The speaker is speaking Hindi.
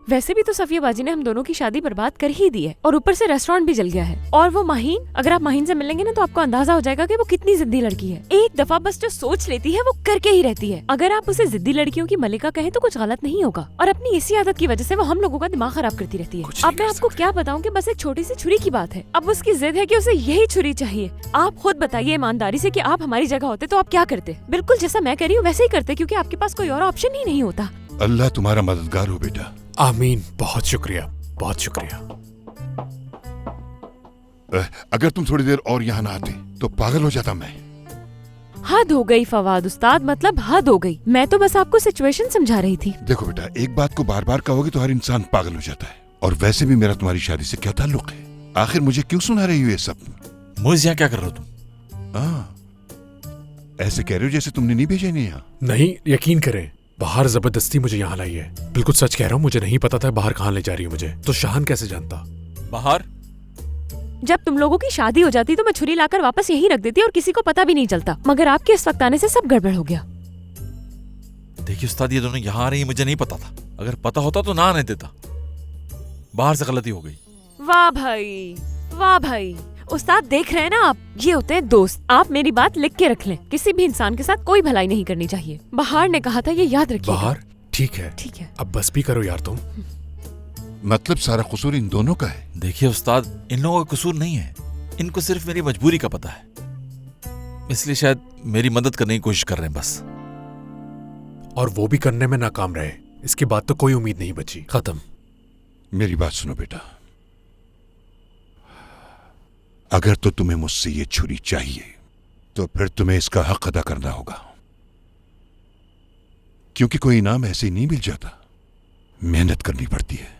वैसे भी तो सफिया बाजी ने हम दोनों की शादी बर्बाद कर ही दी है और ऊपर से रेस्टोरेंट भी जल गया है। और वो माहीन, अगर आप माहीन से मिलेंगे ना तो आपको अंदाजा हो जाएगा कि वो कितनी जिद्दी लड़की है। एक दफा बस जो सोच लेती है वो करके ही रहती है। अगर आप उसे जिद्दी लड़कियों की मलिका कहें तो कुछ गलत नहीं होगा। और अपनी इसी आदत की वजह से वो हम लोगों का दिमाग खराब करती रहती है। अब मैं आपको क्या बताऊँ कि बस एक छोटी सी छुरी की बात है। अब उसकी जिद है कि उसे यही छुरी चाहिए। आप खुद बताइए ईमानदारी से कि आप हमारी जगह होते तो आप क्या करते? बिल्कुल जैसा मैं कह रही हूँ वैसे ही करते, क्योंकि आपके पास कोई और ऑप्शन ही नहीं होता। अल्लाह तुम्हारा मददगार हो बेटा। आमीन। बहुत शुक्रिया, बहुत शुक्रिया। अगर तुम थोड़ी देर और यहाँ ना आते तो पागल हो जाता मैं। हद हो गई फवाद उस्ताद, मतलब हद हो गई। मैं तो बस आपको सिचुएशन समझा रही थी। देखो बेटा, एक बात को बार बार कहोगे तो हर इंसान पागल हो जाता है। और वैसे भी मेरा तुम्हारी शादी से क्या ताल्लुक है? आखिर मुझे क्यों सुना रही हो ये सब? मुझे यहाँ क्या कर रहे हो तुम? ऐसे कह रहे हो जैसे तुमने नहीं भेजा नहीं यहाँ। नहीं, यकीन करें, बाहर जबरदस्ती मुझे यहाँ लाई है। बिल्कुल सच कह रहा हूँ, मुझे नहीं पता था बाहर कहाँ ले जा रही है मुझे। तो शाहान कैसे जानता? बाहर? जब तुम लोगों की शादी हो जाती तो मैं छुरी लाकर वापस यहीं रख देती और किसी को पता भी नहीं चलता। मगर आपके इस वक्त आने से सब गड़बड़ हो गया। देखिए उस्ताद, ये दोनों यहाँ आ रही है, मुझे नहीं पता था। अगर पता होता तो ना आने देता। बाहर से गलती हो गई। वाह भाई, वाह भाई। उस्ताद देख रहे हैं ना आप, ये होते हैं दोस्त। आप मेरी बात लिख के रख लें, किसी भी इंसान के साथ कोई भलाई नहीं करनी चाहिए। बाहर ने कहा था, ये याद रखिए। बाहर? ठीक है, ठीक है। अब बस भी करो यार तुम। मतलब सारा कसूर इन दोनों का है? देखिए उस्ताद, इन लोगों का कसूर नहीं है। इनको सिर्फ मेरी मजबूरी का पता है, इसलिए शायद मेरी मदद करने की कोशिश कर रहे हैं बस। और वो भी करने में नाकाम रहे। इसके बाद तो कोई उम्मीद नहीं बची, खत्म। मेरी बात सुनो बेटा, अगर तो तुम्हें मुझसे ये छुरी चाहिए तो फिर तुम्हें इसका हक अदा करना होगा, क्योंकि कोई इनाम ऐसे ही नहीं मिल जाता, मेहनत करनी पड़ती है।